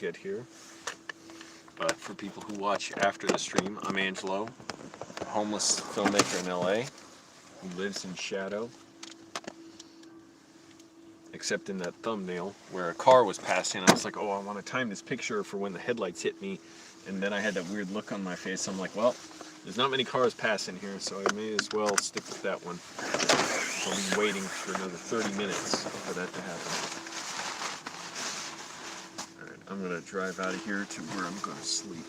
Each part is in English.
get here. But for people who watch after the stream, I'm Angelo, a homeless filmmaker in LA who lives in shadow. Except in that thumbnail where a car was passing, I was like, oh, I want to time this picture for when the headlights hit me. And then I had that weird look on my face. I'm like, well, there's not many cars passing here, so I may as well stick with that one. I'll be waiting for another 30 minutes for that to happen. Alright, I'm going to drive out of here to where I'm going to sleep.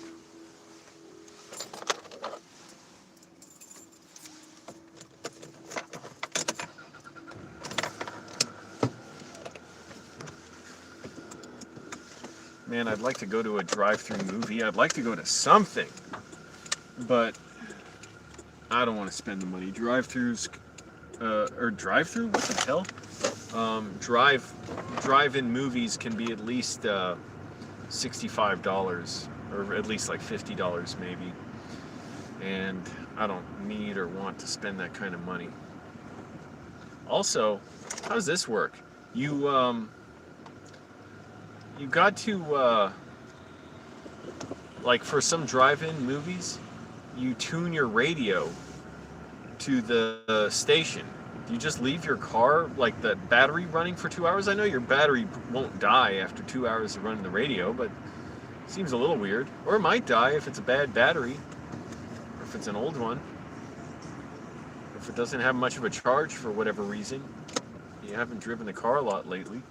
Man, I'd like to go to a drive-through movie. I'd like to go to something. But I don't want to spend the money. Drive-throughs, or drive-through? What the hell? Drive-in movies can be at least $65, or at least like $50 maybe. And I don't need or want to spend that kind of money. Also, how does this work? You got to, like for some drive-in movies, you tune your radio to the station. Do you just leave your car, like the battery running for 2 hours? I know your battery won't die after 2 hours of running the radio, but it seems a little weird. Or it might die if it's a bad battery, or if it's an old one. Or if it doesn't have much of a charge for whatever reason. You haven't driven the car a lot lately.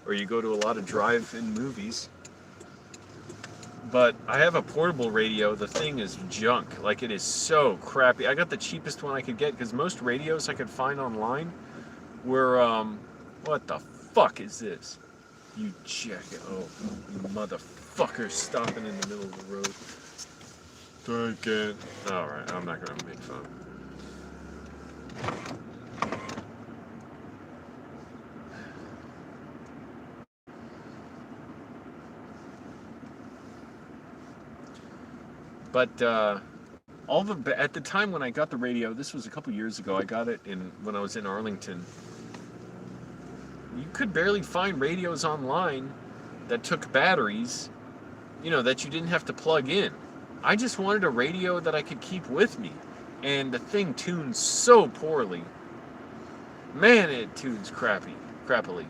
Or you go to a lot of drive-in movies. But I have a portable radio. The thing is junk. Like, it is so crappy. I got the cheapest one I could get, because most radios I could find online were, what the fuck is this? You jacket. Oh, you motherfucker stopping in the middle of the road. Take it. Alright, I'm not gonna make fun. But at the time when I got the radio, this was a couple years ago. I got it when I was in Arlington. You could barely find radios online that took batteries, that you didn't have to plug in. I just wanted a radio that I could keep with me, and the thing tunes so poorly. Man, it tunes crappily.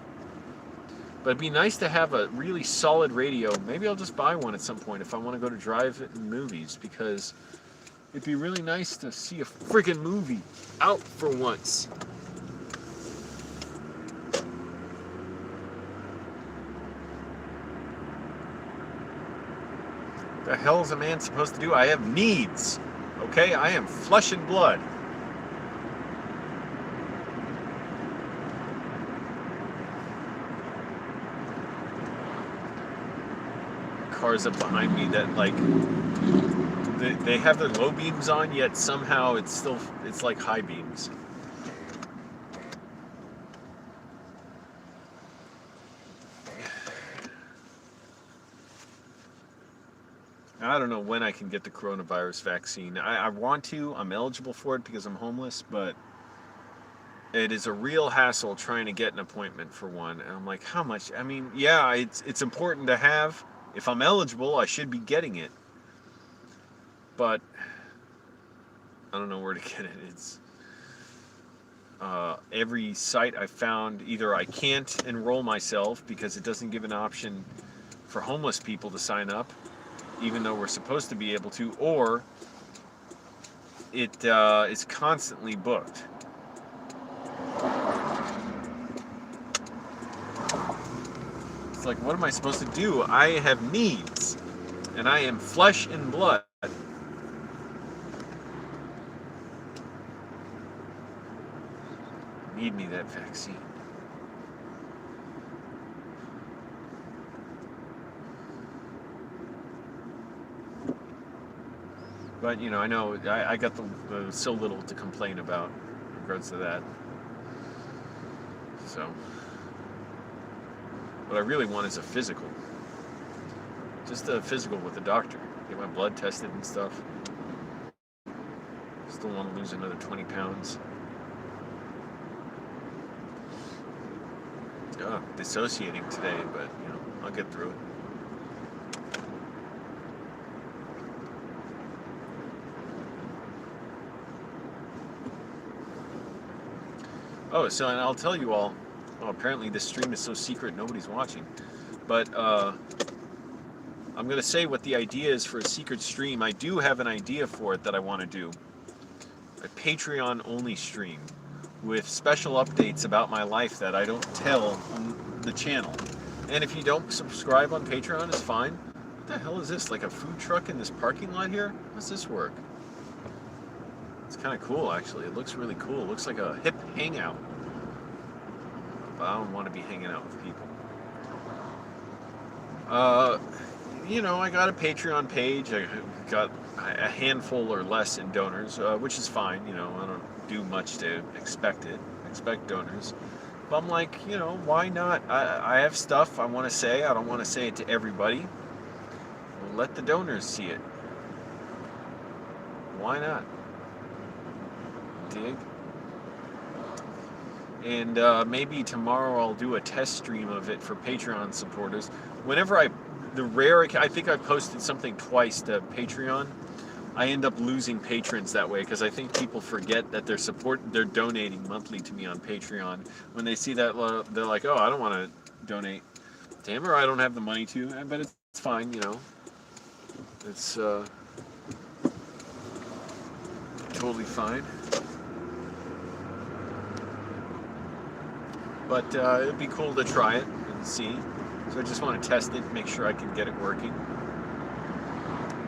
But it'd be nice to have a really solid radio. Maybe I'll just buy one at some point if I want to go to drive-in movies, because it'd be really nice to see a freaking movie out for once. What the hell is a man supposed to do? I have needs, okay? I am flesh and blood. Cars up behind me that, like, they have their low beams on, yet somehow it's like high beams. I don't know when I can get the coronavirus vaccine. I want to. I'm eligible for it because I'm homeless, but it is a real hassle trying to get an appointment for one. And I'm like, how much? I mean, yeah, it's important to have. If I'm eligible, I should be getting it. But I don't know where to get it. It's every site I found, either I can't enroll myself because it doesn't give an option for homeless people to sign up, even though we're supposed to be able to, or it is constantly booked. It's like, what am I supposed to do? I have needs, and I am flesh and blood. Need me that vaccine. But, I know I got the so little to complain about in regards to that. So what I really want is a physical. Just a physical with a doctor. Get my blood tested and stuff. Still want to lose another 20 pounds. Dissociating today, but I'll get through it. Oh, so and I'll tell you all. Oh, apparently this stream is so secret nobody's watching. But I'm gonna say what the idea is for a secret stream. I do have an idea for it that I want to do. A Patreon only stream with special updates about my life that I don't tell on the channel. And if you don't subscribe on Patreon, it's fine. What the hell is this? Like a food truck in this parking lot here? How does this work? It's kind of cool, actually. It looks really cool. It looks like a hip hangout. But I don't want to be hanging out with people. You know, I got a Patreon page. I got a handful or less in donors, which is fine. You know, I don't do much to expect donors. But I'm like, you know, why not? I have stuff I want to say. I don't want to say it to everybody. Well, let the donors see it. Why not? Dig? And maybe tomorrow I'll do a test stream of it for Patreon supporters. Whenever I think I posted something twice to Patreon, I end up losing patrons that way because I think people forget that they're donating monthly to me on Patreon. When they see that, they're like, oh, I don't want to donate to him, or I don't have the money to, but it's fine, you know. It's totally fine. But it'd be cool to try it and see. So I just want to test it, make sure I can get it working.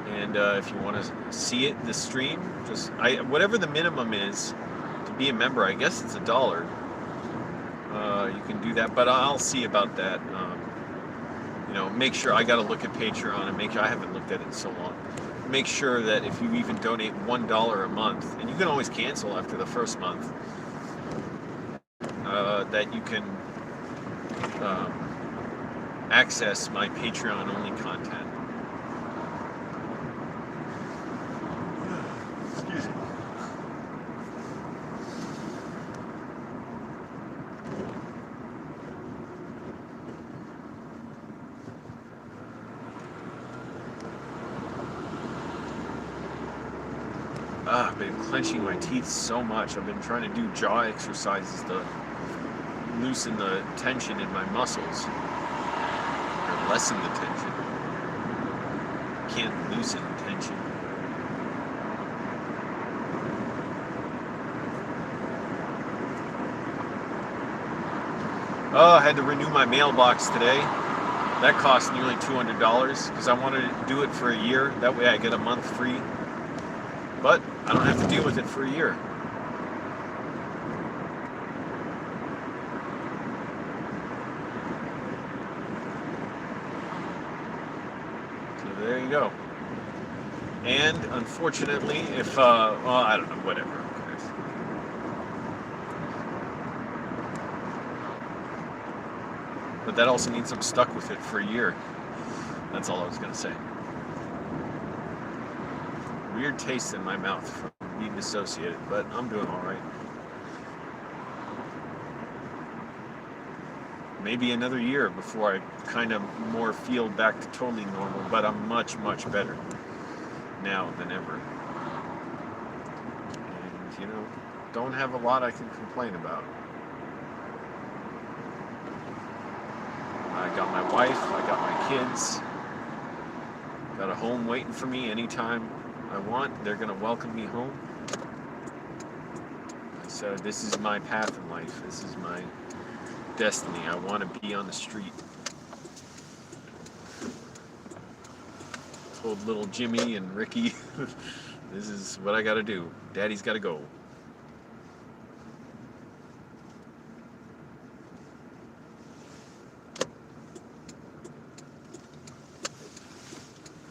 And if you want to see it, the stream, just whatever the minimum is to be a member. I guess it's $1. You can do that, but I'll see about that. You know, make sure I got to look at Patreon and make sure I haven't looked at it in so long. Make sure that if you even donate $1 a month, and you can always cancel after the first month, that you can access my Patreon only content. Excuse me. I've been clenching my teeth so much. I've been trying to do jaw exercises to loosen the tension in my muscles, or lessen the tension. Can't loosen the tension. Oh, I had to renew my mailbox today. That cost nearly $200 because I wanted to do it for a year. That way I get a month free. But I don't have to deal with it for a year. There you go. And unfortunately, if well, I don't know, whatever. Who cares? But that also means I'm stuck with it for a year. That's all I was gonna say. Weird taste in my mouth from being dissociated, but I'm doing all right. Maybe another year before I kind of more feel back to totally normal, but I'm much, much better now than ever. And, you know, don't have a lot I can complain about. I got my wife, I got my kids, got a home waiting for me anytime I want. They're gonna welcome me home. So this is my path in life. This is my destiny. I want to be on the street. Told little Jimmy and Ricky, this is what I got to do. Daddy's got to go.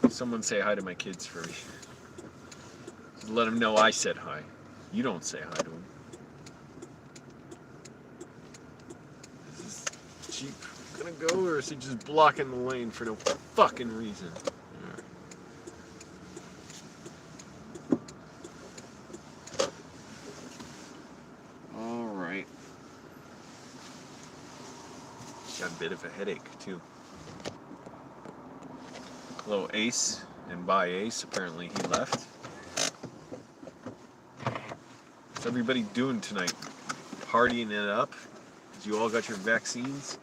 Someone say hi to my kids for me. Just let them know I said hi. You don't say hi to them. Jeep gonna go, or is he just blocking the lane for no fucking reason? Alright. Got a bit of a headache too. Hello Ace, and by Ace, apparently he left. What's everybody doing tonight? partying it up. You all got your vaccines.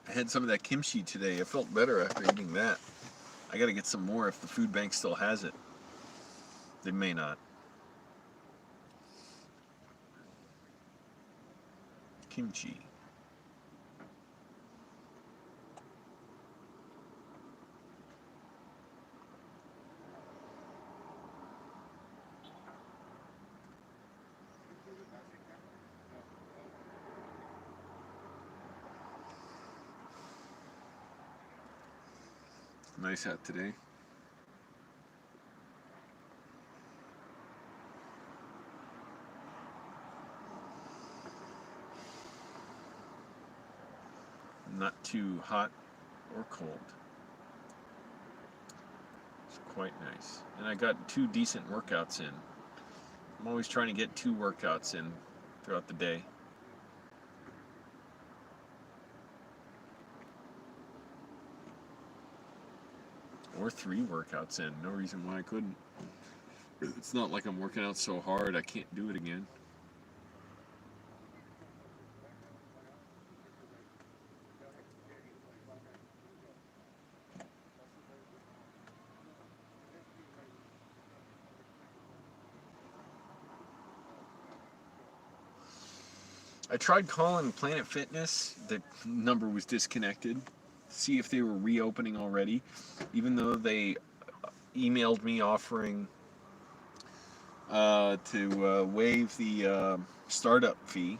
I had some of that kimchi today. I felt better after eating that. I gotta get some more if the food bank still has it. They may not. Kimchi. Nice hat today. Not too hot or cold. It's quite nice. And I got 2 decent workouts in. I'm always trying to get 2 workouts in throughout the day. Or 3 workouts in. No reason why I couldn't. It's not like I'm working out so hard I can't do it again. I tried calling Planet Fitness. The number was disconnected. See if they were reopening already, even though they emailed me offering to waive the startup fee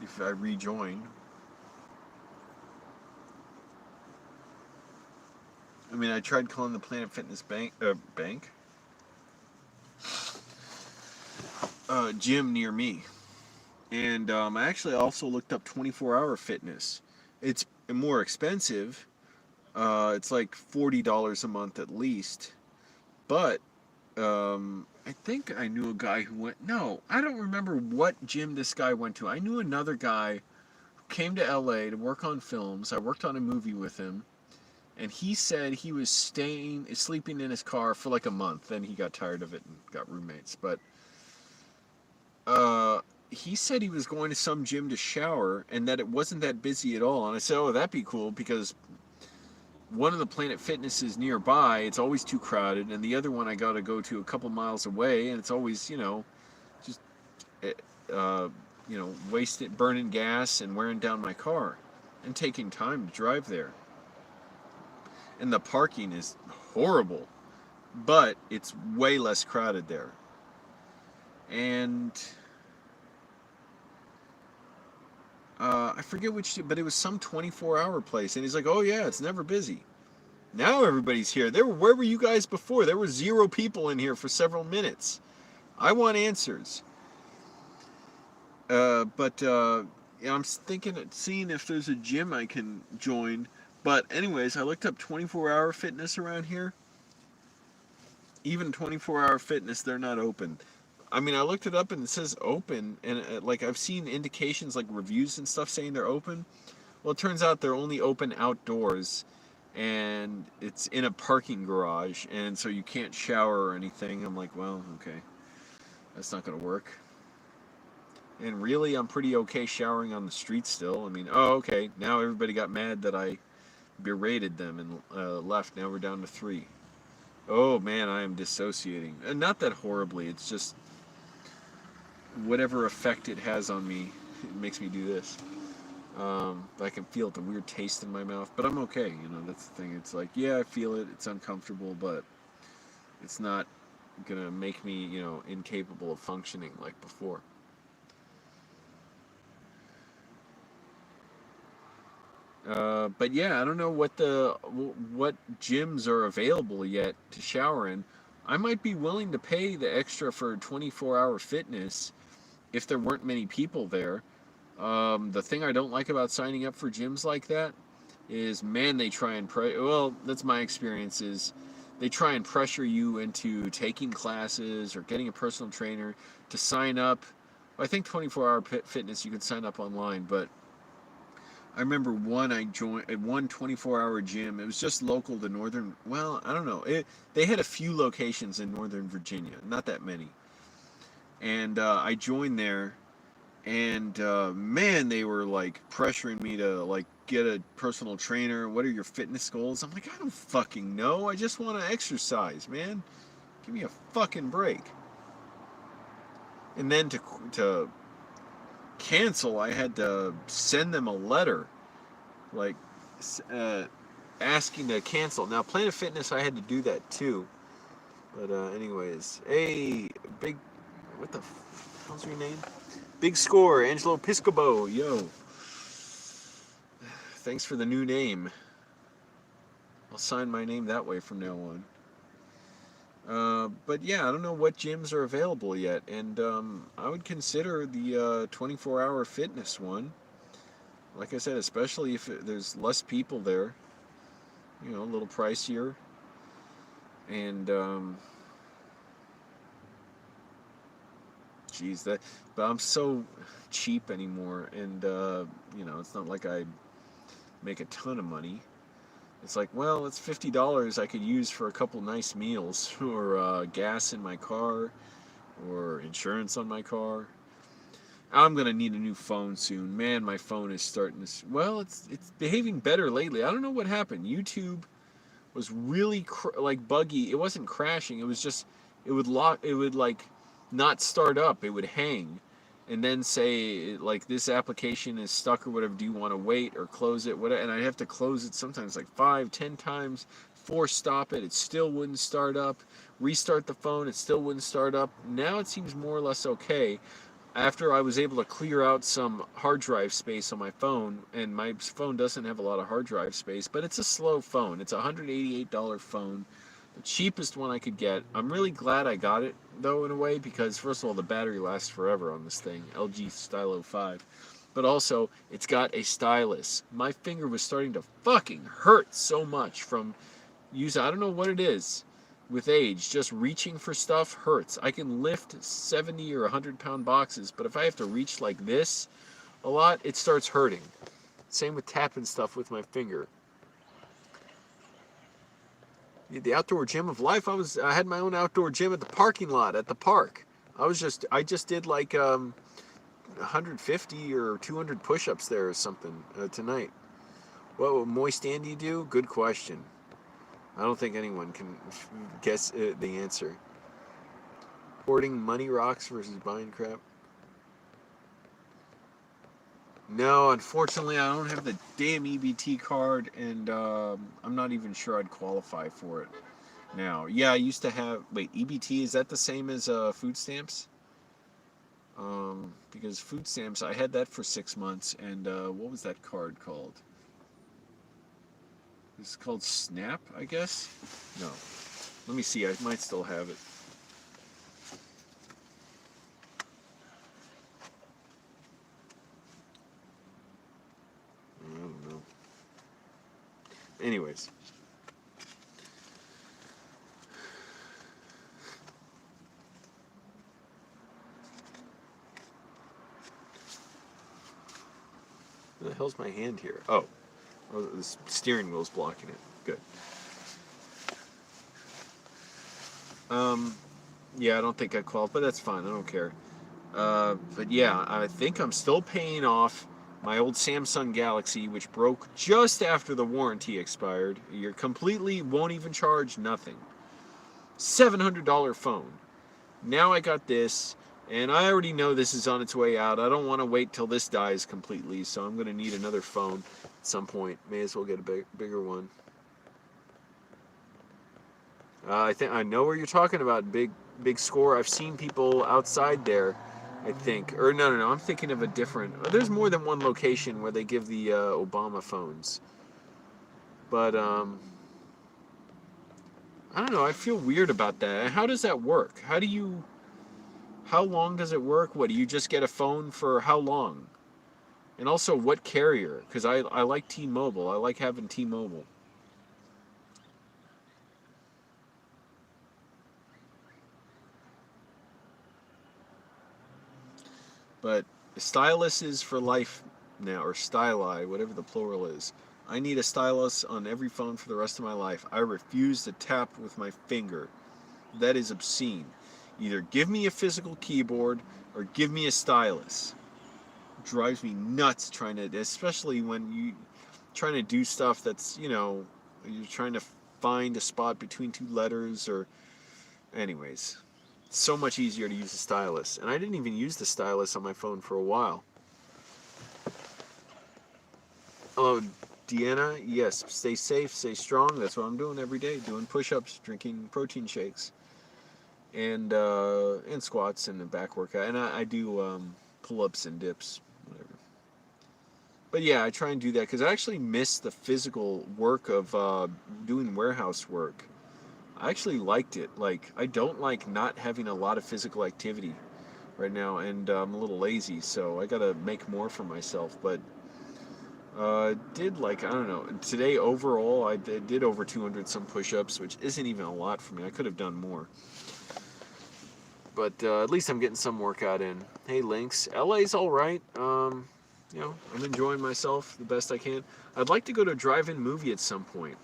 if I rejoin. I mean, I tried calling the Planet Fitness gym near me. And I actually also looked up 24-hour fitness. It's more expensive. It's like $40 a month at least. But I think I knew a guy who went. No, I don't remember what gym this guy went to. I knew another guy who came to LA to work on films. I worked on a movie with him. And he said he was sleeping in his car for like a month. Then he got tired of it and got roommates. But he said he was going to some gym to shower and that it wasn't that busy at all. And I said, oh, that'd be cool because one of the Planet Fitnesses nearby, it's always too crowded. And the other one I got to go to a couple miles away. And it's always, just, burning gas and wearing down my car and taking time to drive there. And the parking is horrible, but it's way less crowded there. And I forget which, but it was some 24-hour place. And he's like, oh yeah, it's never busy. Now everybody's here. Where were you guys before? There were 0 people in here for several minutes. I want answers. I'm seeing if there's a gym I can join. But anyways, I looked up 24-hour fitness around here. Even 24-hour fitness, they're not open. I mean, I looked it up and it says open, and I've seen indications like reviews and stuff saying they're open. Well, it turns out they're only open outdoors, and it's in a parking garage, and so you can't shower or anything. I'm like, well, okay, that's not gonna work. And really, I'm pretty okay showering on the street still. I mean, oh, okay, now everybody got mad that I berated them and left. Now we're down to 3. Oh man, I am dissociating. And not that horribly, it's just whatever effect it has on me, it makes me do this. I can feel the weird taste in my mouth, but I'm okay, that's the thing. It's like, yeah, I feel it, it's uncomfortable, but it's not gonna make me, incapable of functioning like before. But yeah, I don't know what gyms are available yet to shower in. I might be willing to pay the extra for 24-hour fitness if there weren't many people there. The thing I don't like about signing up for gyms like that is, man, they try and well, that's my experience, is they try and pressure you into taking classes or getting a personal trainer to sign up. I think 24-hour fitness you can sign up online, but I remember I joined at one 24-hour gym. It was just local to northern. Well, I don't know. They had a few locations in Northern Virginia, not that many. And I joined there, and man, they were like pressuring me to like get a personal trainer. What are your fitness goals? I'm like, I don't fucking know. I just want to exercise, man. Give me a fucking break. And then to cancel, I had to send them a letter, like uh, asking to cancel. Now, Planet Fitness, I had to do that too. But anyways, hey, big, what the hell's your name? Big Score, Angelo Piscopo, yo. Thanks for the new name. I'll sign my name that way from now on. But yeah, I don't know what gyms are available yet, and I would consider the 24-hour fitness one. Like I said, especially if there's less people there, you know, a little pricier, and geez, but I'm so cheap anymore, and you know, it's not like I make a ton of money. It's like, well, it's $50 I could use for a couple nice meals, or gas in my car, or insurance on my car. I'm gonna need a new phone soon. Man, my phone is starting to. Well, it's behaving better lately. I don't know what happened. YouTube was really like buggy. It wasn't crashing. It was just it would lock. It would like not start up. It would hang, and then say like this application is stuck or whatever. Do you want to wait or close it? Whatever. And I'd have to close it sometimes like 5, 10 times. Force stop it. It still wouldn't start up. Restart the phone. It still wouldn't start up. Now it seems more or less okay. After I was able to clear out some hard drive space on my phone, and my phone doesn't have a lot of hard drive space, but it's a slow phone. It's a $188 phone, the cheapest one I could get. I'm really glad I got it, though, in a way, because first of all, the battery lasts forever on this thing, LG Stylo 5. But also, it's got a stylus. My finger was starting to fucking hurt so much from I don't know what it is with age, just reaching for stuff hurts. I can lift 70 or 100-pound boxes, but if I have to reach like this a lot, it starts hurting. Same with tapping stuff with my finger. The outdoor gym of life. I had my own outdoor gym at the parking lot at the park. I just did like 150 or 200 push-ups there or something tonight. What would Moist Andy do? Good question. I don't think anyone can guess the answer. Hoarding money rocks versus buying crap. No, unfortunately, I don't have the damn EBT card, and I'm not even sure I'd qualify for it now. Yeah, I used to have. Wait, EBT, is that the same as food stamps? Because food stamps, I had that for 6 months, and what was that card called? It's called Snap, I guess? No. Let me see, I might still have it. I don't know. Anyways. Where the hell's my hand here? Oh, the steering wheel's blocking it. Good. Yeah, I don't think I qualified, but that's fine. I don't care. But yeah, I think I'm still paying off my old Samsung Galaxy, which broke just after the warranty expired. You're completely won't even charge nothing. $700 phone. Now I got this, and I already know this is on its way out. I don't want to wait till this dies completely, so I'm going to need another phone at some point. May as well get a bigger one. I think I know where you're talking about. Big Score. I've seen people outside there, I think. Or no. I'm thinking of a different. There's more than one location where they give the Obama phones. But I don't know. I feel weird about that. How does that work? How long does it work? What, do you just get a phone for how long? And also, what carrier? Because I like T-Mobile. I like having T-Mobile. But stylus is for life now, or styli, whatever the plural is. I need a stylus on every phone for the rest of my life. I refuse to tap with my finger. That is obscene. Either give me a physical keyboard or give me a stylus. It drives me nuts trying to, especially when you trying to do stuff that's, you're trying to find a spot between two letters or anyways. It's so much easier to use a stylus. And I didn't even use the stylus on my phone for a while. Hello, Deanna. Yes, stay safe, stay strong. That's what I'm doing every day. Doing push-ups, drinking protein shakes, and squats and a back workout. And I do pull-ups and dips, whatever. But yeah, I try and do that because I actually miss the physical work of doing warehouse work. I actually liked it. Like, I don't like not having a lot of physical activity right now, and I'm a little lazy, so I gotta make more for myself. But did like, I don't know, today overall I did over 200 some push-ups, which isn't even a lot for me. I could have done more. But at least I'm getting some workout in. Hey, Lynx, LA's all right. I'm enjoying myself the best I can. I'd like to go to a drive-in movie at some point.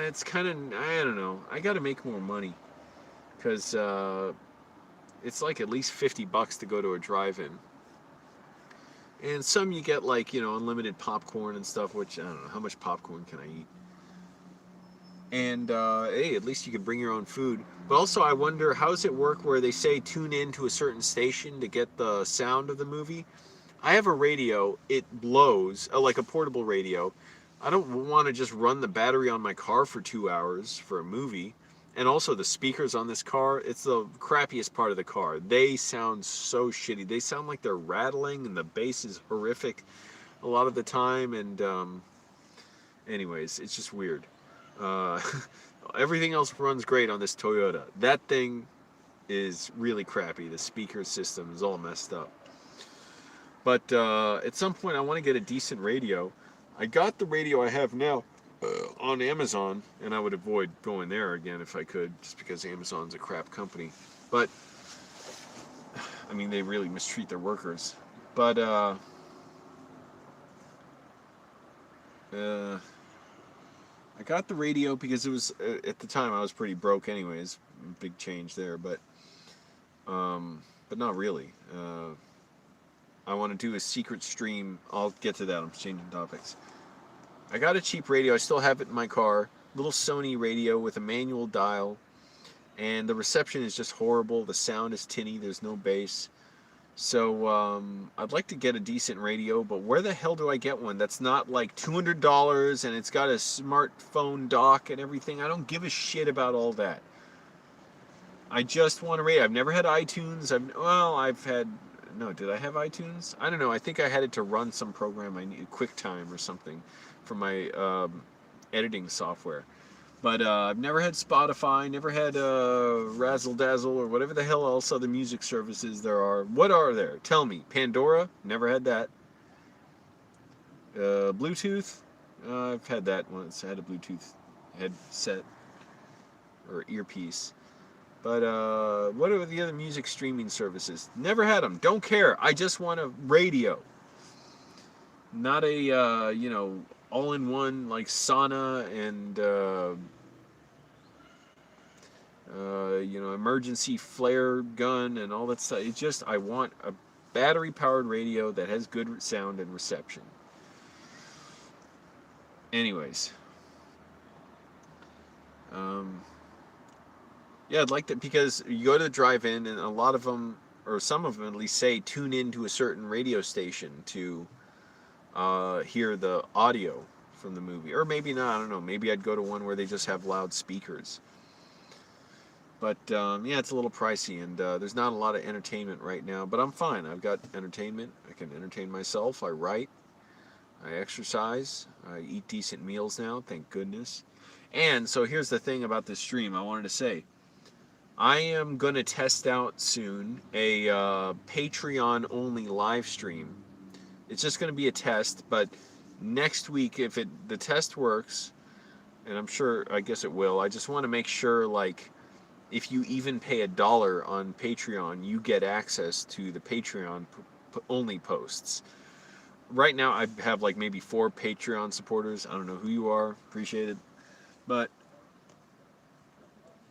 It's kind of, I don't know. I got to make more money because it's like at least $50 to go to a drive-in. And some you get like, unlimited popcorn and stuff, which I don't know, how much popcorn can I eat? And hey, at least you can bring your own food. But also, I wonder, how does it work where they say tune in to a certain station to get the sound of the movie? I have a radio, it blows, like a portable radio. I don't want to just run the battery on my car for 2 hours for a movie. And also the speakers on this car, it's the crappiest part of the car. They sound so shitty. They sound like they're rattling and the bass is horrific a lot of the time. And anyways, it's just weird. Uh, everything else runs great on this Toyota. That thing is really crappy. The speaker system is all messed up. But at some point, I want to get a decent radio. I got the radio I have now on Amazon, and I would avoid going there again if I could, just because Amazon's a crap company. But, I mean, they really mistreat their workers. But, I got the radio because it was, at the time, I was pretty broke anyways. Big change there, but not really. I want to do a secret stream. I'll get to that. I'm changing topics. I got a cheap radio. I still have it in my car. Little Sony radio with a manual dial. And the reception is just horrible. The sound is tinny. There's no bass. So I'd like to get a decent radio, but where the hell do I get one that's not like $200 and it's got a smartphone dock and everything? I don't give a shit about all that. I just want a radio. I've never had iTunes. I've had... No, did I have iTunes? I don't know. I think I had it to run some program I needed, QuickTime or something, for my editing software. But I've never had Spotify, never had Razzle Dazzle, or whatever the hell else other music services there are. What are there? Tell me. Pandora? Never had that. Bluetooth? I've had that once. I had a Bluetooth headset or earpiece. But what are the other music streaming services? Never had them. Don't care. I just want a radio. Not a, all-in-one like sauna and, emergency flare gun and all that stuff. It's just, I want a battery-powered radio that has good sound and reception. Anyways. Yeah, I'd like that because you go to the drive-in and a lot of them, or some of them at least, say tune in to a certain radio station to hear the audio from the movie. Or maybe not, I don't know. Maybe I'd go to one where they just have loud speakers. But yeah, it's a little pricey and there's not a lot of entertainment right now. But I'm fine. I've got entertainment. I can entertain myself. I write. I exercise. I eat decent meals now, thank goodness. And so here's the thing about this stream I wanted to say. I am going to test out soon a Patreon-only live stream It's just going to be a test, but next week, if the test works, and I'm sure, I guess it will, I just want to make sure, like, if you even pay $1 on Patreon, you get access to the Patreon only posts. Right now, I have like maybe 4 Patreon supporters. I don't know who you are, appreciate it, but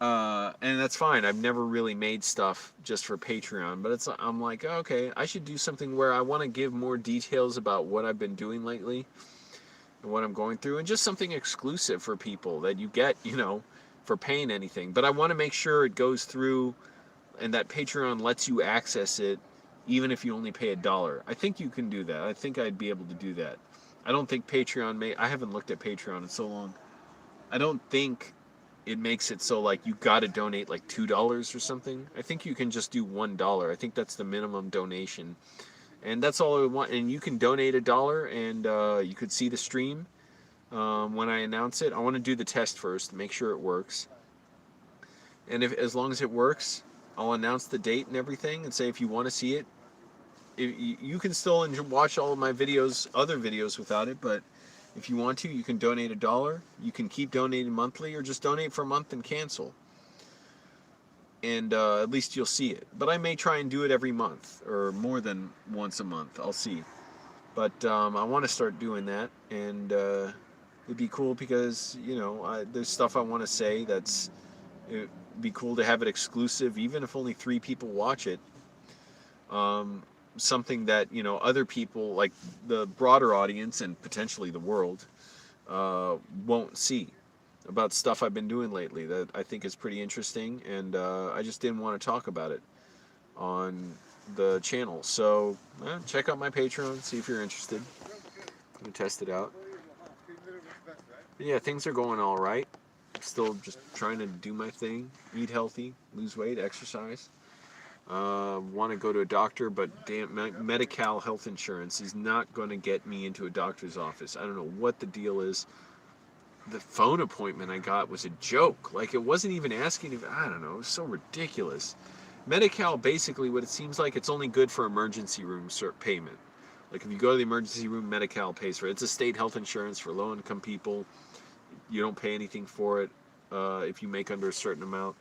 and that's fine. I've never really made stuff just for Patreon, but I'm like, okay, I should do something where I want to give more details about what I've been doing lately and what I'm going through, and just something exclusive for people that you get, for paying anything. But I want to make sure it goes through and that Patreon lets you access it even if you only pay $1. I think you can do that. I think I'd be able to do that. I don't think Patreon I haven't looked at Patreon in so long. I don't think it makes it so like you got to donate like $2 or something. I think you can just do $1. I think that's the minimum donation, and that's all I want. And you can donate $1, and you could see the stream when I announce it. I want to do the test first, make sure it works, and if as long as it works, I'll announce the date and everything, and say if you want to see it, you can still watch all of my videos, other videos without it, but if you want to, you can donate $1. You can keep donating monthly, or just donate for a month and cancel. And at least you'll see it. But I may try and do it every month, or more than once a month. I'll see. But I want to start doing that, and it'd be cool because there's stuff I want to say it'd be cool to have it exclusive, even if only 3 people watch it. Something that other people, like the broader audience and potentially the world, won't see, about stuff I've been doing lately that I think is pretty interesting, and I just didn't want to talk about it on the channel. So check out my Patreon, see if you're interested. I'm gonna test it out. But yeah, things are going all right. Still just trying to do my thing, eat healthy, lose weight, exercise. Want to go to a doctor, but damn, Medi-Cal health insurance is not going to get me into a doctor's office. I don't know what the deal is. The phone appointment I got was a joke. Like, it wasn't even asking if, I don't know, it was so ridiculous. Medi-Cal, basically, what it seems like, it's only good for emergency room payment. Like, if you go to the emergency room, Medi-Cal pays for it. It's a state health insurance for low-income people. You don't pay anything for it if you make under a certain amount.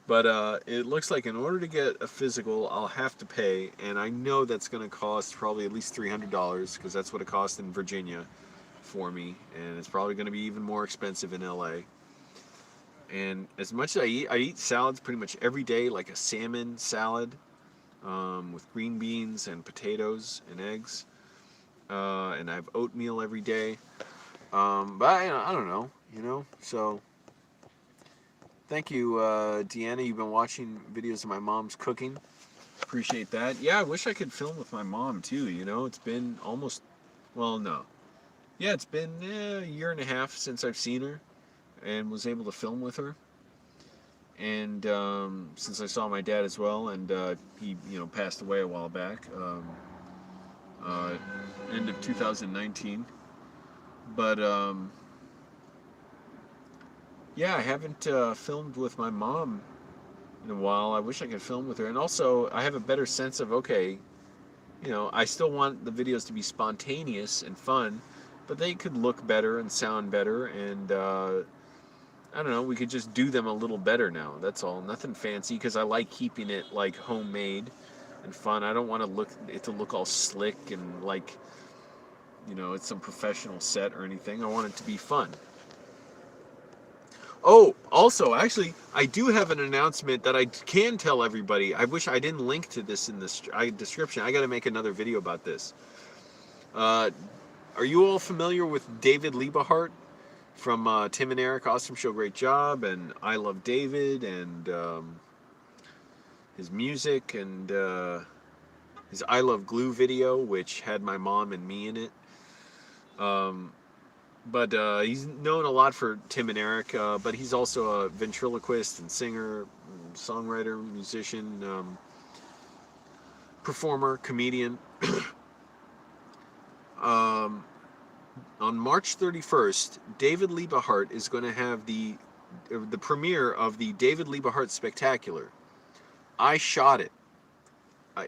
But it looks like in order to get a physical, I'll have to pay, and I know that's going to cost probably at least $300, because that's what it costs in Virginia for me, and it's probably going to be even more expensive in LA. And as much as I eat salads pretty much every day, like a salmon salad with green beans and potatoes and eggs, and I have oatmeal every day. But I don't know, so... Thank you, Deanna. You've been watching videos of my mom's cooking. Appreciate that. Yeah, I wish I could film with my mom, too, It's been almost... Well, no. Yeah, it's been a year and a half since I've seen her and was able to film with her. And since I saw my dad as well, and he, passed away a while back, end of 2019. But... yeah, I haven't filmed with my mom in a while. I wish I could film with her. And also, I have a better sense of, okay, I still want the videos to be spontaneous and fun, but they could look better and sound better. And, I don't know, we could just do them a little better now. That's all. Nothing fancy, because I like keeping it, like, homemade and fun. I don't want it to look all slick and, like, it's some professional set or anything. I want it to be fun. Oh, also, actually, I do have an announcement that I can tell everybody. I wish I didn't link to this in the description. I got to make another video about this. Are you all familiar with David Liebehart from Tim and Eric, Awesome Show, Great Job, and I Love David, and his music, and his I Love Glue video, which had my mom and me in it. But he's known a lot for Tim and Eric, but he's also a ventriloquist and singer, songwriter, musician, performer, comedian. On March 31st, David Liebehart is going to have the premiere of the David Liebehart Spectacular. I shot it.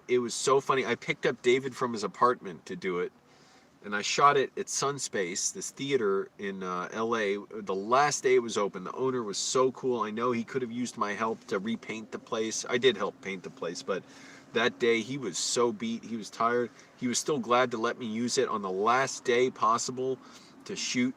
it was so funny. I picked up David from his apartment to do it, and I shot it at Sunspace, this theater in LA. The last day it was open, the owner was so cool. I know he could have used my help to repaint the place. I did help paint the place, but that day he was so beat, he was tired. He was still glad to let me use it on the last day possible to shoot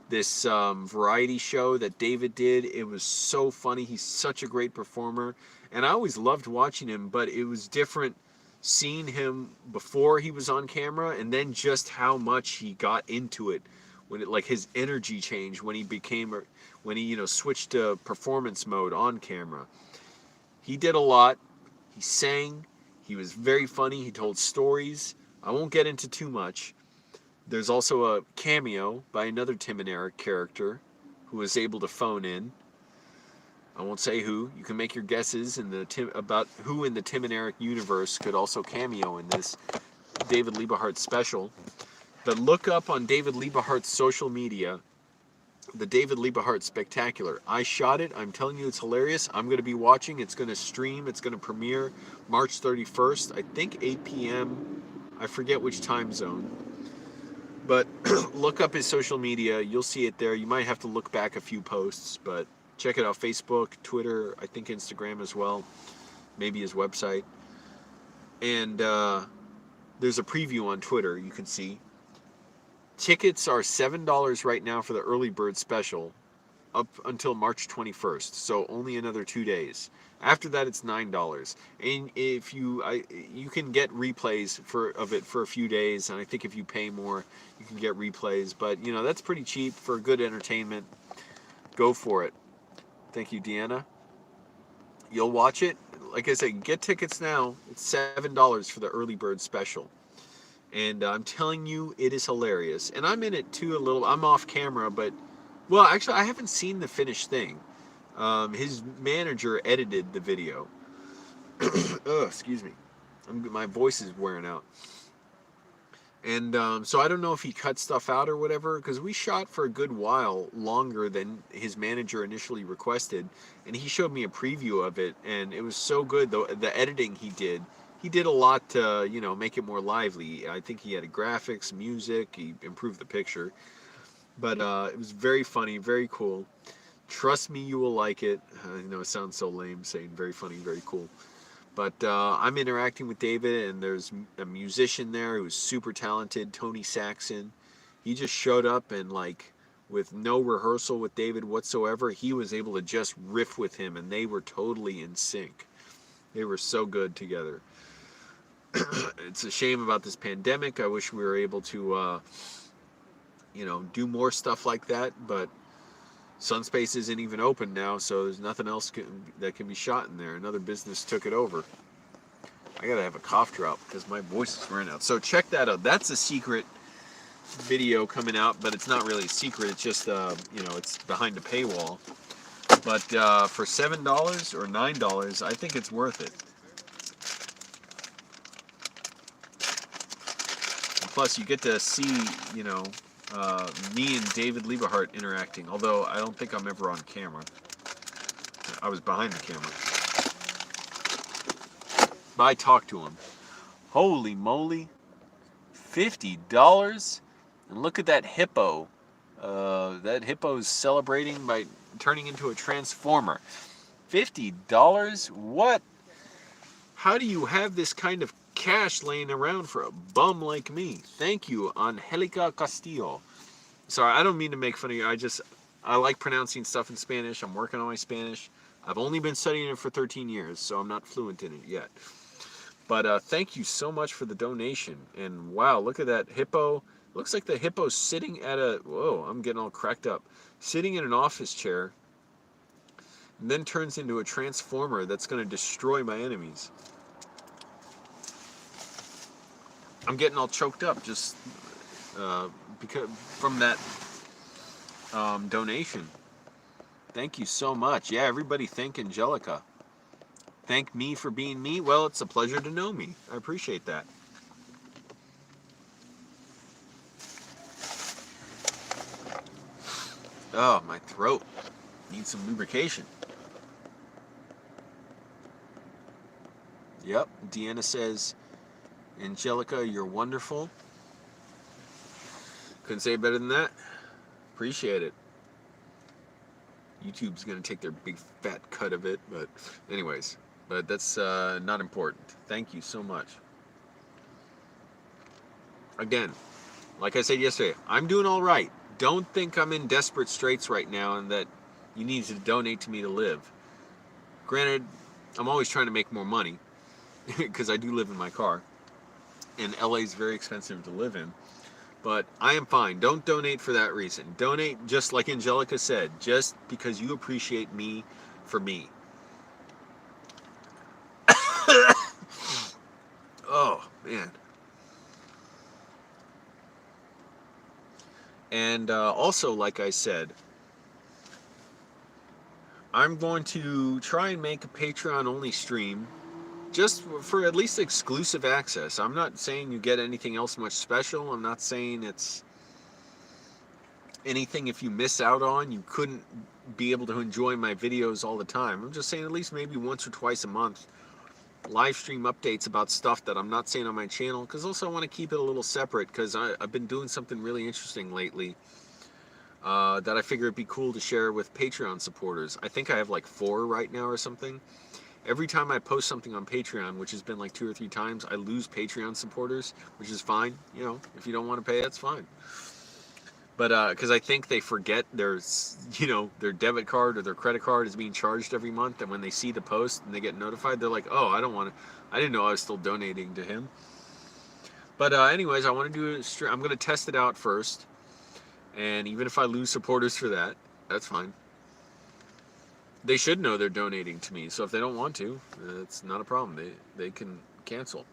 this variety show that David did. It was so funny. He's such a great performer, and I always loved watching him, but it was different seeing him before he was on camera, and then just how much he got into it when it, like, his energy changed when he became, when he, you know, switched to performance mode on camera. He did a lot. He sang. He was very funny. He told stories. I won't get into too much. There's also a cameo by another Tim and Eric character who was able to phone in. I won't say who. You can make your guesses about who in the Tim and Eric universe could also cameo in this David Liebehart special. But look up on David Liebehart's social media, the David Liebehart Spectacular. I shot it. I'm telling you, it's hilarious. I'm going to be watching. It's going to stream. It's going to premiere March 31st. I think 8 p.m. I forget which time zone. But look up his social media. You'll see it there. You might have to look back a few posts, but check it out. Facebook, Twitter, I think Instagram as well. Maybe his website. And there's a preview on Twitter you can see. Tickets are $7 right now for the early bird special up until March 21st. So only another 2 days. After that, it's $9. And if you can get replays of it for a few days. And I think if you pay more, you can get replays. But, you know, that's pretty cheap for good entertainment. Go for it. Thank you, Deanna. You'll watch it. Like I said, get tickets now. It's $7 for the early bird special. And I'm telling you, it is hilarious. And I'm in it too a little. I'm off camera, but, well, actually, I haven't seen the finished thing. His manager edited the video. Oh, excuse me. My voice is wearing out. And so I don't know if he cut stuff out or whatever, because we shot for a good while longer than his manager initially requested. And he showed me a preview of it, and it was so good. The editing he did a lot to, you know, make it more lively. I think he added graphics, music, he improved the picture. But it was very funny, very cool. Trust me, you will like it. I know it sounds so lame saying very funny, very cool. But I'm interacting with David, and there's a musician there who's super talented, Tony Saxon. He just showed up, and, like, with no rehearsal with David whatsoever, he was able to just riff with him, and they were totally in sync. They were so good together. It's a shame about this pandemic. I wish we were able to, you know, do more stuff like that, but Sunspace isn't even open now, so there's nothing else that can be shot in there. Another business took it over. I gotta have a cough drop because my voice is wearing out. So check that out. That's a secret video coming out, but it's not really a secret. It's just, you know, it's behind a paywall. But for $7 or $9, I think it's worth it. Plus, you get to see, you know, me and David Liebehart interacting, although I don't think I'm ever on camera. I was behind the camera. But I talked to him. Holy moly. $50? And look at that hippo. That hippo's celebrating by turning into a transformer. $50? What? How do you have this kind of cash laying around for a bum like me? Thank you, Angelica Castillo. Sorry, I don't mean to make fun of you. I like pronouncing stuff in Spanish. I'm working on my Spanish. I've only been studying it for 13 years, so I'm not fluent in it yet. But thank you so much for the donation. And wow, look at that hippo. Looks like the hippo's sitting at whoa, I'm getting all cracked up. Sitting in an office chair, and then turns into a transformer that's going to destroy my enemies. I'm getting all choked up just because from that donation. Thank you so much. Yeah, everybody thank Angelica. Thank me for being me. Well, it's a pleasure to know me. I appreciate that. Oh, my throat needs some lubrication. Yep. Deanna says, Angelica, you're wonderful. Couldn't say it better than that. Appreciate it. YouTube's going to take their big fat cut of it, but anyways. But that's not important. Thank you so much. Again, like I said yesterday, I'm doing all right. Don't think I'm in desperate straits right now and that you need to donate to me to live. Granted, I'm always trying to make more money because I do live in my car. And LA is very expensive to live in. But I am fine. Don't donate for that reason. Donate, just like Angelica said, just because you appreciate me for me. Oh, man. And also, like I said, I'm going to try and make a Patreon-only stream just for at least exclusive access. I'm not saying you get anything else much special. I'm not saying it's anything if you miss out on. You couldn't be able to enjoy my videos all the time. I'm just saying at least maybe once or twice a month. Live stream updates about stuff that I'm not saying on my channel. Because also I want to keep it a little separate because I've been doing something really interesting lately. That I figure it'd be cool to share with Patreon supporters. I think I have like 4 right now or something. Every time I post something on Patreon, which has been like 2 or 3 times, I lose Patreon supporters, which is fine. You know, if you don't want to pay, that's fine. But because I think they forget there's, their debit card or their credit card is being charged every month, and when they see the post and they get notified, they're like, oh, I don't want to, I didn't know I was still donating to him. But anyways, I want to do I'm going to test it out first. And even if I lose supporters for that, that's fine. They should know they're donating to me. So if they don't want to, it's not a problem. They can cancel.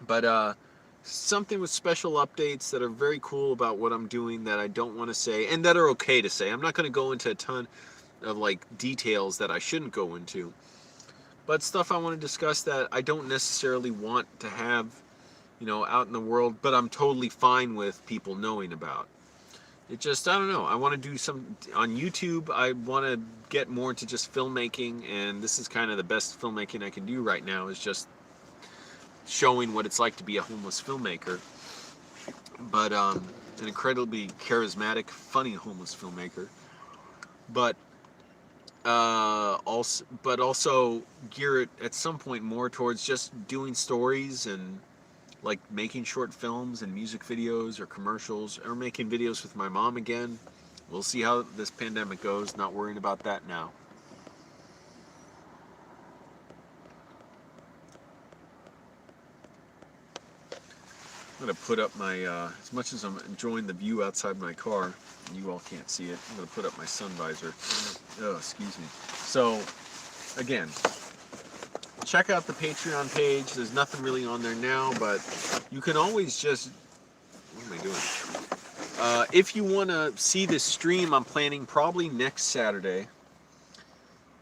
But something with special updates that are very cool about what I'm doing that I don't want to say, and that are okay to say. I'm not going to go into a ton of like details that I shouldn't go into. But stuff I want to discuss that I don't necessarily want to have, out in the world, but I'm totally fine with people knowing about. It just, I don't know. I want to do some on YouTube. I want to get more into just filmmaking, and this is kind of the best filmmaking I can do right now, is just showing what it's like to be a homeless filmmaker. But an incredibly charismatic, funny homeless filmmaker. But also gear it at some point more towards just doing stories and like making short films and music videos or commercials, or making videos with my mom again. We'll see how this pandemic goes. Not worrying about that now. I'm going to put up my, as much as I'm enjoying the view outside my car, you all can't see it, I'm going to put up my sun visor. Oh, excuse me. So, again, check out the Patreon page. There's nothing really on there now, but you can always just, what am I doing? If you want to see this stream, I'm planning probably next Saturday.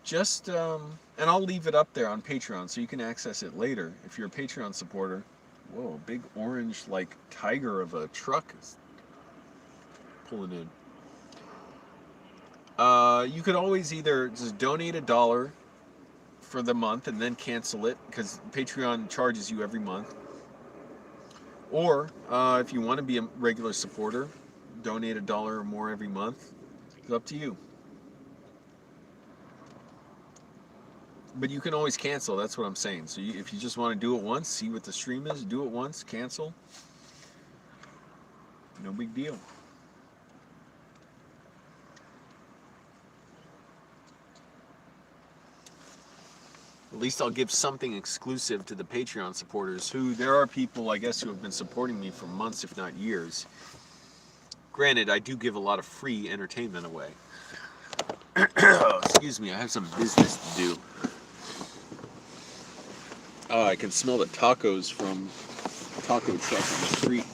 Just, and I'll leave it up there on Patreon so you can access it later if you're a Patreon supporter. Whoa, big orange, like, tiger of a truck is pulling in. You could always either just donate $1 for the month and then cancel it, because Patreon charges you every month. Or, if you want to be a regular supporter, donate $1 or more every month. It's up to you. But you can always cancel, that's what I'm saying. So if you just want to do it once, see what the stream is, do it once, cancel. No big deal. At least I'll give something exclusive to the Patreon supporters, who, there are people, I guess, who have been supporting me for months, if not years. Granted, I do give a lot of free entertainment away. Excuse me, I have some business to do. I can smell the tacos from taco truck on the street.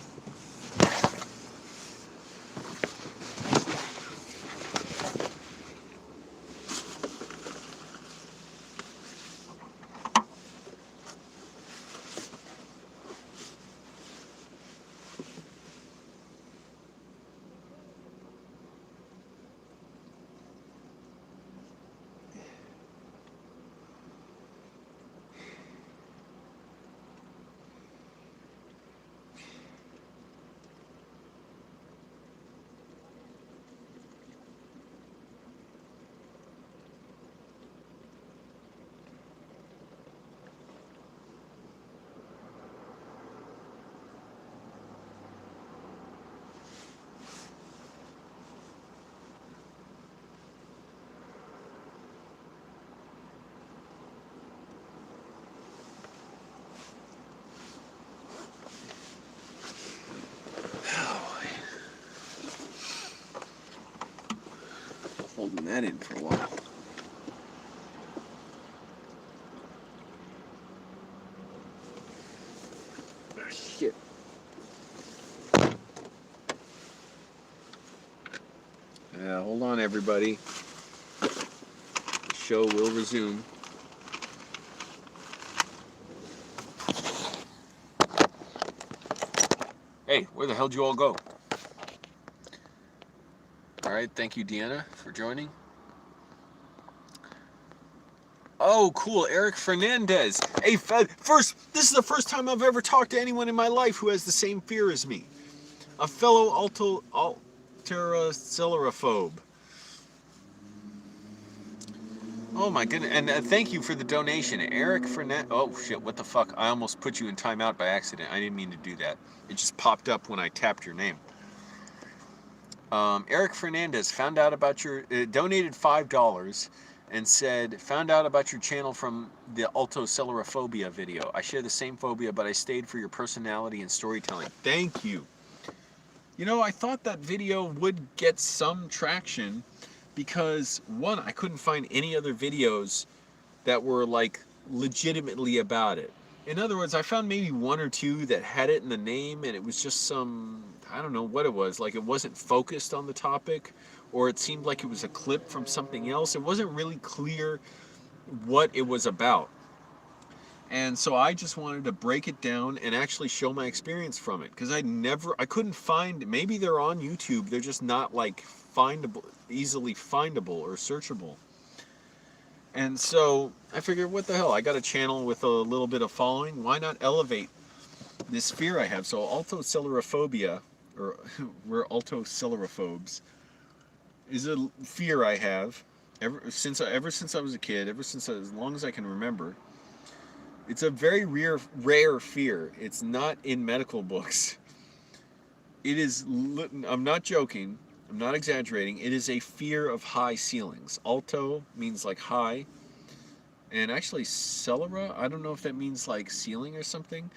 holding that in for a while. Oh, shit. Hold on, everybody. The show will resume. Hey, where the hell did you all go? All right, thank you, Deanna, for joining. Oh, cool, Eric Fernandez. Hey, this is the first time I've ever talked to anyone in my life who has the same fear as me. A fellow alterocellarophobe. Oh my goodness, and thank you for the donation, Eric Fernandez. Oh shit, what the fuck? I almost put you in timeout by accident. I didn't mean to do that. It just popped up when I tapped your name. Eric Fernandez found out about your, donated $5 and said, found out about your channel from the altocellulophobia video. I share the same phobia, but I stayed for your personality and storytelling. Thank you. You know, I thought that video would get some traction because, one, I couldn't find any other videos that were like legitimately about it. In other words, I found maybe one or two that had it in the name and it was just some, I don't know what it was, like it wasn't focused on the topic, or it seemed like it was a clip from something else. It wasn't really clear what it was about. And so I just wanted to break it down and actually show my experience from it, because I couldn't find, maybe they're on YouTube, they're just not like findable, easily findable or searchable. And so I figured, what the hell, I got a channel with a little bit of following, why not elevate this fear I have? So altocellulophobia, or we're altocellulophobes, is a fear I have ever since I was a kid, as long as I can remember. It's a very rare fear. It's not in medical books. It is, I'm not joking, I'm not exaggerating, it is a fear of high ceilings. Alto means like high, and actually cellera, I don't know if that means like ceiling or something.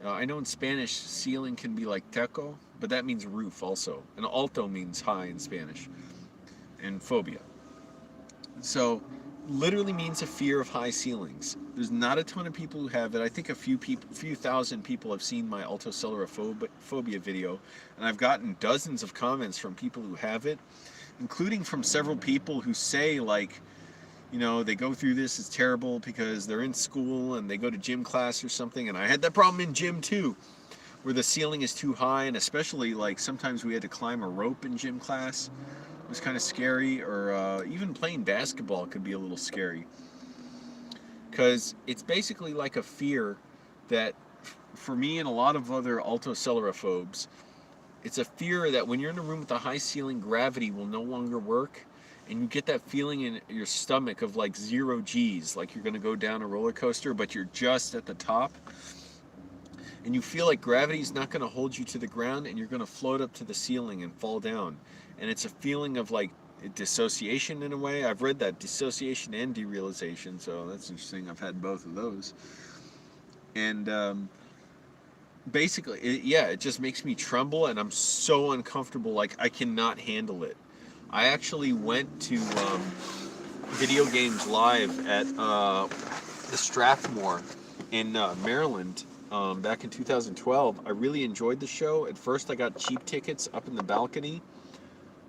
I know in Spanish ceiling can be like techo, but that means roof also. And alto means high in Spanish, and phobia. So literally means a fear of high ceilings. There's not a ton of people who have it. I think a few thousand people have seen my altocellulophobia video, and I've gotten dozens of comments from people who have it, including from several people who say, like, you know, they go through this, it's terrible because they're in school and they go to gym class or something, and I had that problem in gym too, where the ceiling is too high, and especially like sometimes we had to climb a rope in gym class. It was kind of scary, or even playing basketball could be a little scary, because it's basically like a fear that, for me and a lot of other altocellulophobes, it's a fear that when you're in a room with a high ceiling, gravity will no longer work, and you get that feeling in your stomach of like 0 G's, like you're going to go down a roller coaster, but you're just at the top, and you feel like gravity's not going to hold you to the ground, and you're going to float up to the ceiling and fall down. And it's a feeling of like dissociation in a way. I've read that, dissociation and derealization, so that's interesting. I've had both of those. And basically, it just makes me tremble, and I'm so uncomfortable, like I cannot handle it. I actually went to Video Games Live at the Strathmore in Maryland back in 2012. I really enjoyed the show. At first I got cheap tickets up in the balcony.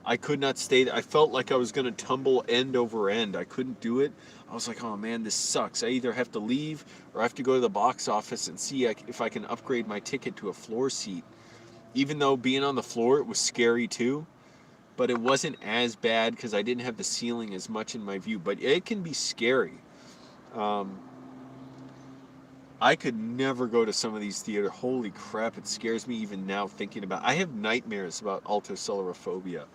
I could not stay. I felt like I was going to tumble end over end. I couldn't do it. I was like, oh man, this sucks. I either have to leave or I have to go to the box office and see if I can upgrade my ticket to a floor seat. Even though being on the floor, it was scary too. But it wasn't as bad because I didn't have the ceiling as much in my view. But it can be scary. I could never go to some of these theaters. Holy crap, it scares me even now thinking about it. I have nightmares about altocellulophobia,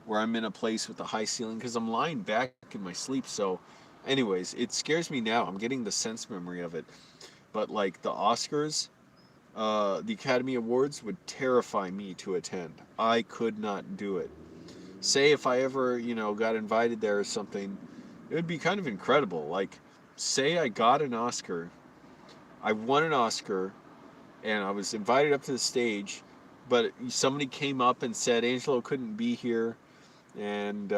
where I'm in a place with a high ceiling because I'm lying back in my sleep. So anyways, it scares me now. I'm getting the sense memory of it. But like the Oscars, the Academy Awards would terrify me to attend. I could not do it. Say if I ever, got invited there or something, it would be kind of incredible. Like, say I got an Oscar, I won an Oscar, and I was invited up to the stage, but somebody came up and said Angelo couldn't be here, and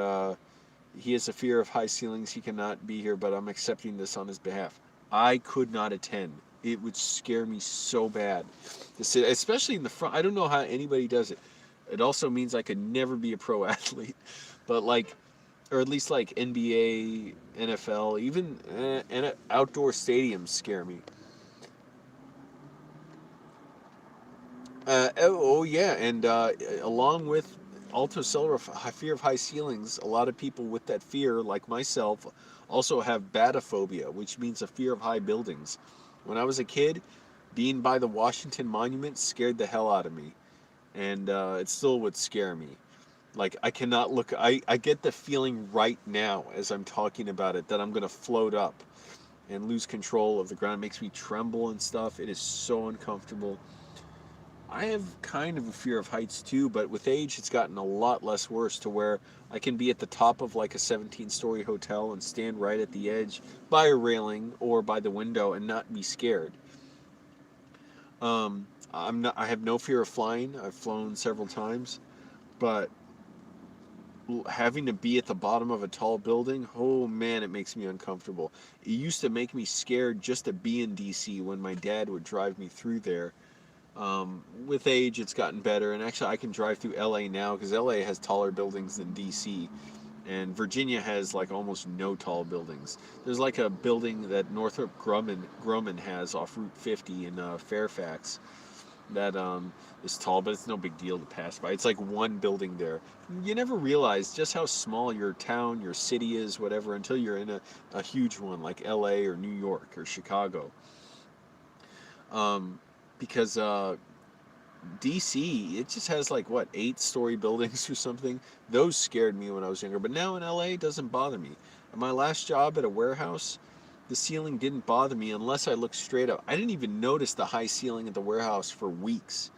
He has a fear of high ceilings. He cannot be here, but I'm accepting this on his behalf. I could not attend. It would scare me so bad to sit, especially in the front. I don't know how anybody does it. It also means I could never be a pro athlete, but like, or at least like NBA, NFL, even and outdoor stadiums scare me. Oh yeah, and along with fear of high ceilings, a lot of people with that fear, like myself, also have batophobia, which means a fear of high buildings. When I was a kid, being by the Washington Monument scared the hell out of me, and it still would scare me. Like I cannot look. I get the feeling right now as I'm talking about it that I'm gonna float up and lose control of the ground. It makes me tremble and stuff. It is so uncomfortable. I have kind of a fear of heights too, but with age, it's gotten a lot less worse to where I can be at the top of like a 17-story hotel and stand right at the edge by a railing or by the window and not be scared. I'm not. I have no fear of flying. I've flown several times, but having to be at the bottom of a tall building, oh man, it makes me uncomfortable. It used to make me scared just to be in DC when my dad would drive me through there. With age, it's gotten better, and actually, I can drive through LA now because LA has taller buildings than DC, and Virginia has like almost no tall buildings. There's like a building that Northrop Grumman has off Route 50 in Fairfax that is tall, but it's no big deal to pass by. It's like one building there. You never realize just how small your town, your city is, whatever, until you're in a huge one like LA or New York or Chicago. Um, because DC, it just has like what, 8-story buildings or something. Those scared me when I was younger, but now in LA, it doesn't bother me. At my last job at a warehouse, the ceiling didn't bother me unless I looked straight up. I didn't even notice the high ceiling at the warehouse for weeks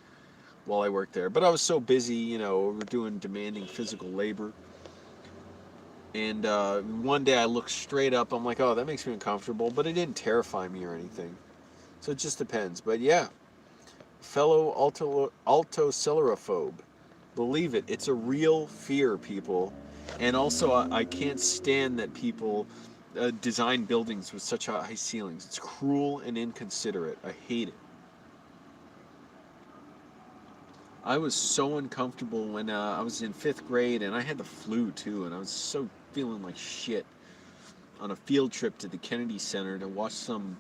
while I worked there. But I was so busy, we're doing demanding physical labor. And one day I looked straight up. I'm like, oh, that makes me uncomfortable. But it didn't terrify me or anything. So it just depends. But yeah, fellow altocelerophobe. Believe it, it's a real fear, people. And also, I can't stand that people design buildings with such high ceilings. It's cruel and inconsiderate. I hate it. I was so uncomfortable when I was in 5th grade and I had the flu too, and I was so feeling like shit on a field trip to the Kennedy Center to watch some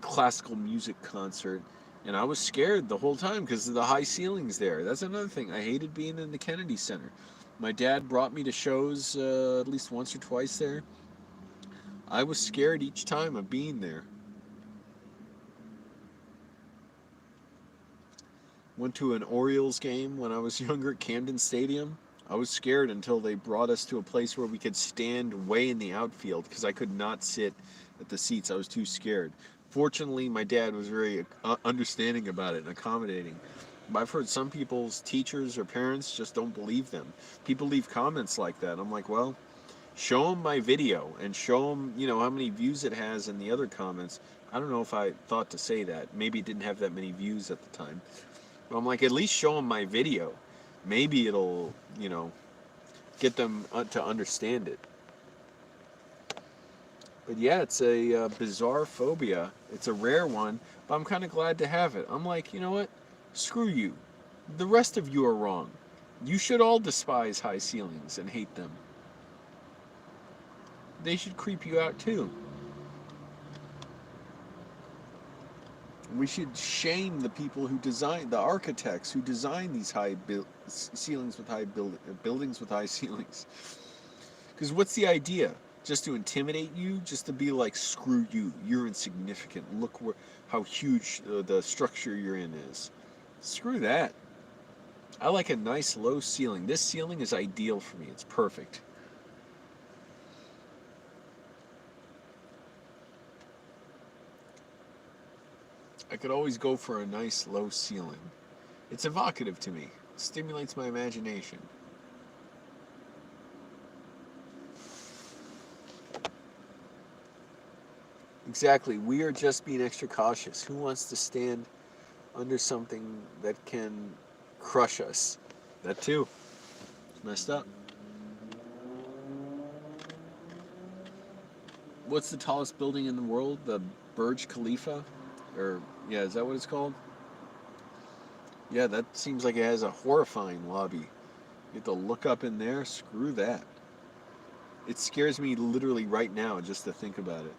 classical music concert. And I was scared the whole time because of the high ceilings there. That's another thing. I hated being in the Kennedy Center. My dad brought me to shows at least once or twice there. I was scared each time of being there. Went to an Orioles game when I was younger at Camden Stadium. I was scared until they brought us to a place where we could stand way in the outfield because I could not sit at the seats. I was too scared. Fortunately, my dad was very understanding about it and accommodating. But I've heard some people's teachers or parents just don't believe them. People leave comments like that. I'm like, well, show them my video and show them, how many views it has in the other comments. I don't know if I thought to say that. Maybe it didn't have that many views at the time. But I'm like, at least show them my video. Maybe it'll, get them to understand it. But yeah, it's a bizarre phobia. It's a rare one, but I'm kind of glad to have it. I'm like, you know what? Screw you. The rest of you are wrong. You should all despise high ceilings and hate them. They should creep you out too. We should shame the people who design, the architects who design these ceilings with buildings with high ceilings. Because what's the idea? Just to intimidate you? Just to be like, screw you, you're insignificant. Look how huge the structure you're in is. Screw that. I like a nice low ceiling. This ceiling is ideal for me. It's perfect. I could always go for a nice low ceiling. It's evocative to me. It stimulates my imagination. Exactly. We are just being extra cautious. Who wants to stand under something that can crush us? That too. It's messed up. what's the tallest building in the world? The Burj Khalifa? Or, yeah, is that what it's called? Yeah, that seems like it has a horrifying lobby. You have to look up in there. Screw that. It scares me literally right now just to think about it.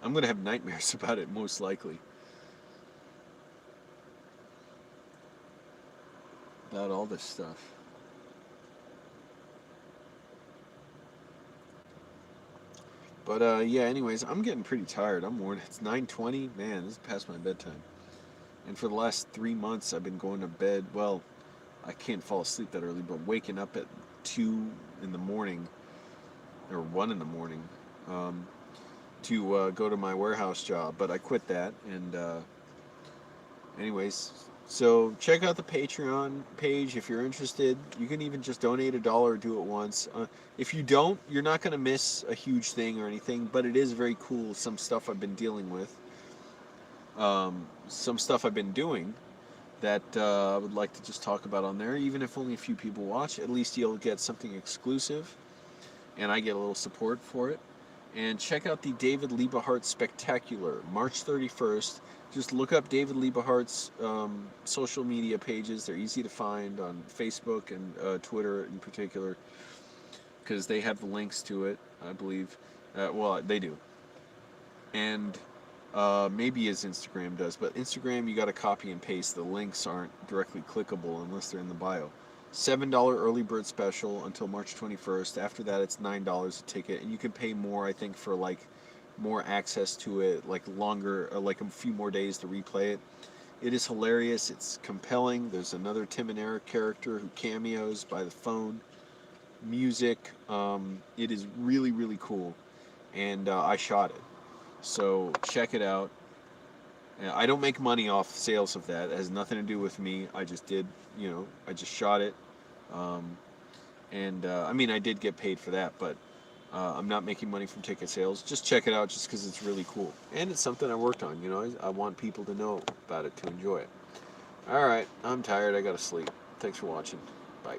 I'm going to have nightmares about it, most likely. About all this stuff. But yeah, anyways, I'm getting pretty tired. I'm worn. It's 9:20. Man, this is past my bedtime. And for the last 3 months, I've been going to bed. Well, I can't fall asleep that early, but waking up at 2 in the morning or 1 in the morning um, to go to my warehouse job. But I quit that. And anyways, so check out the Patreon page if you're interested. You can even just donate $1 or do it once. If you don't, you're not going to miss a huge thing or anything. But it is very cool. Some stuff I've been dealing with. Some stuff I've been doing that I would like to just talk about on there. Even if only a few people watch, at least you'll get something exclusive, and I get a little support for it. And check out the David Liebehart Spectacular, March 31st. Just look up David Liebehart's social media pages. They're easy to find on Facebook and Twitter in particular, because they have the links to it, I believe. Well, they do. And maybe his Instagram does, but Instagram you got to copy and paste. The links aren't directly clickable unless they're in the bio. $7 early bird special until March 21st. After that, it's $9 a ticket, and you can pay more, I think, for like more access to it, like longer, like a few more days to replay it. It is hilarious. It's compelling. There's another Tim and Eric character who cameos by the phone. Music. It is really, really cool, and I shot it. So check it out. I don't make money off sales of that. It has nothing to do with me. I just did, I just shot it. Um, and I mean, I did get paid for that, but I'm not making money from ticket sales. Just check it out just because it's really cool. And it's something I worked on, I want people to know about it, to enjoy it. All right, I'm tired. I got to sleep. Thanks for watching. Bye.